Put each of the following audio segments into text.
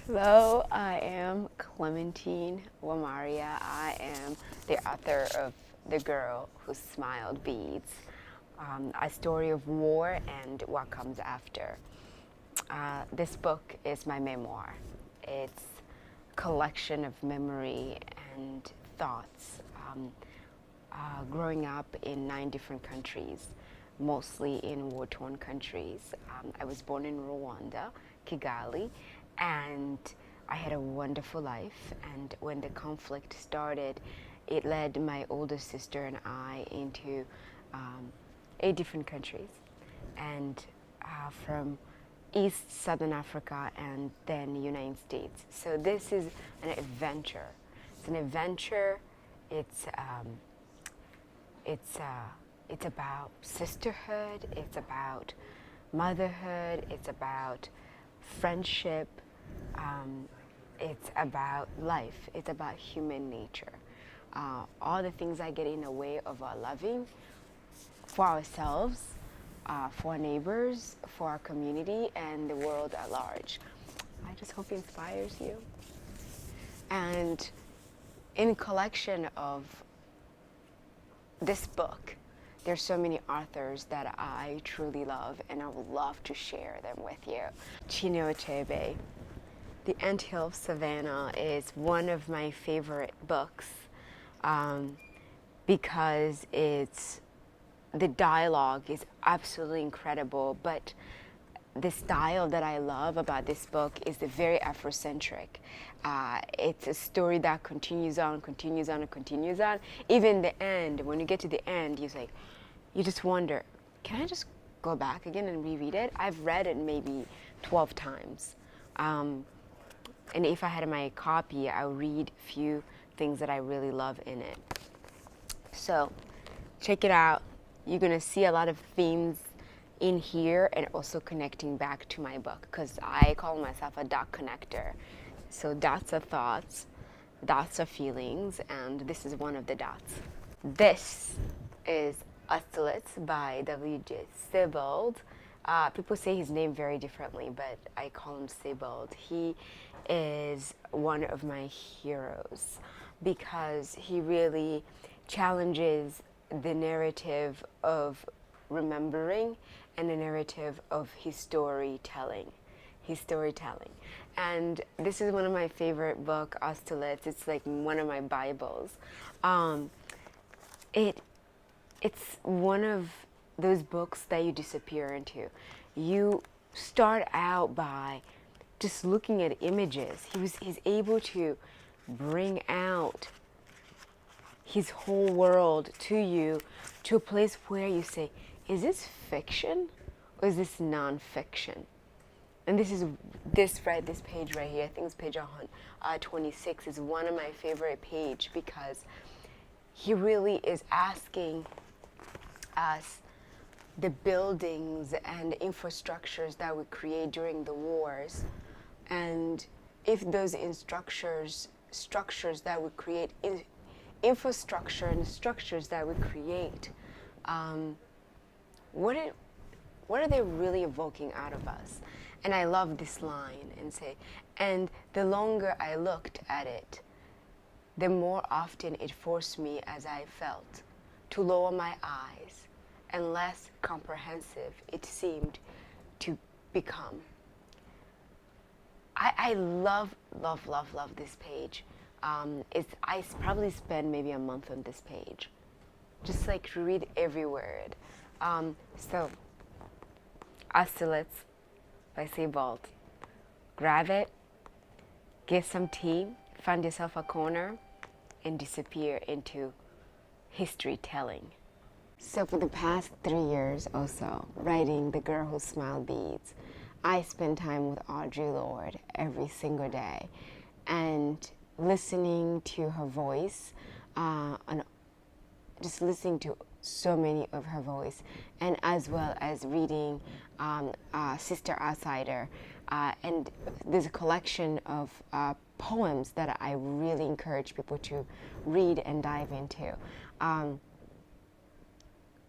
Hello, I am Clemantine Wamariya. I am the author of The Girl Who Smiled Beads, a story of war and what comes after. This book is my memoir. It's a collection of memory and thoughts growing up in 9 different countries, mostly in war-torn countries. I was born in Rwanda, Kigali, and I had a wonderful life. And when the conflict started, it led my older sister and I into 8 different countries, and from East Southern Africa and then the United States. So this is an adventure. It's an adventure. It's it's about sisterhood. It's about motherhood. It's about friendship. It's about life. It's about human nature. All the things that get in the way of our loving for ourselves, for our neighbors, for our community, and the world at large. I just hope it inspires you. And in a collection of this book, there's so many authors that I truly love, and I would love to share them with you. Chinua Achebe, The Anthill of Savannah, is one of my favorite books because the dialogue is absolutely incredible, but the style that I love about this book is the very Afrocentric. It's a story that continues on, continues on, and continues on. Even the end, when you get to the end, you just wonder, can I just go back again and reread it? I've read it maybe 12 times. And if I had my copy, I would read a few things that I really love in it. So check it out. You're gonna see a lot of themes in here, and also connecting back to my book, because I call myself a dot connector. So dots are thoughts, dots are feelings, and this is one of the dots. This is Austerlitz by W.J. Sebald. People say his name very differently, but I call him Sebald. He is one of my heroes because he really challenges the narrative of remembering and the narrative of his storytelling. And this is one of my favorite books, Austerlitz. It's like one of my Bibles. It's one of those books that you disappear into. You start out by just looking at images. He's able to bring out his whole world to you, to a place where you say, is this fiction or is this nonfiction? And this page right here, I think it's page 26, is one of my favorite page because he really is asking us the buildings and infrastructures that we create during the wars, and if those structures that we create, infrastructure and structures that we create, what are they really evoking out of us? And I love this line and say, and the longer I looked at it, the more often it forced me, as I felt, to lower my eyes, and less comprehensive it seemed to become. I love this page. I probably spend maybe a month on this page, just like to read every word. So, Austerlitz by Sebald. Grab it, get some tea, find yourself a corner, and disappear into history telling. So for the past 3 years or so, writing The Girl Who Smiled Beads, I spend time with Audre Lorde every single day, and listening to her voice, and just listening to so many of her voice, and as well as reading Sister Outsider, and there's a collection of poems that I really encourage people to read and dive into.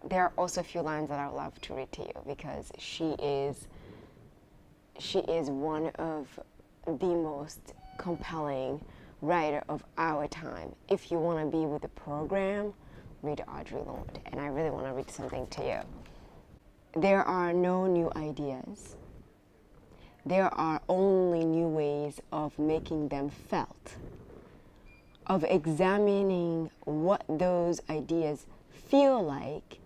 There are also a few lines that I would love to read to you because she is one of the most compelling writer of our time. If you want to be with the program, read Audre Lorde. And I really want to read something to you. There are no new ideas. There are only new ways of making them felt, of examining what those ideas feel like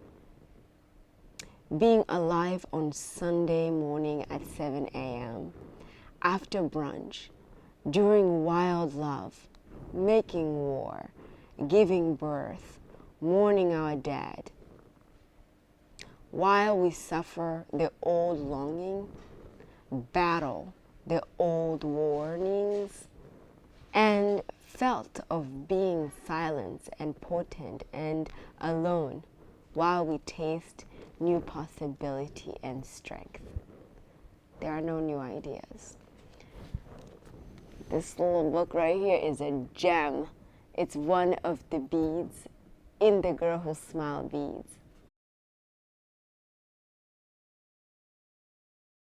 being alive on Sunday morning at 7 a.m., after brunch, during wild love, making war, giving birth, mourning our dead, while we suffer the old longing, battle the old warnings, and felt of being silent and potent and alone while we taste new possibility and strength. There are no new ideas. This little book right here is a gem. It's one of the beads in The Girl Who Smiled beads.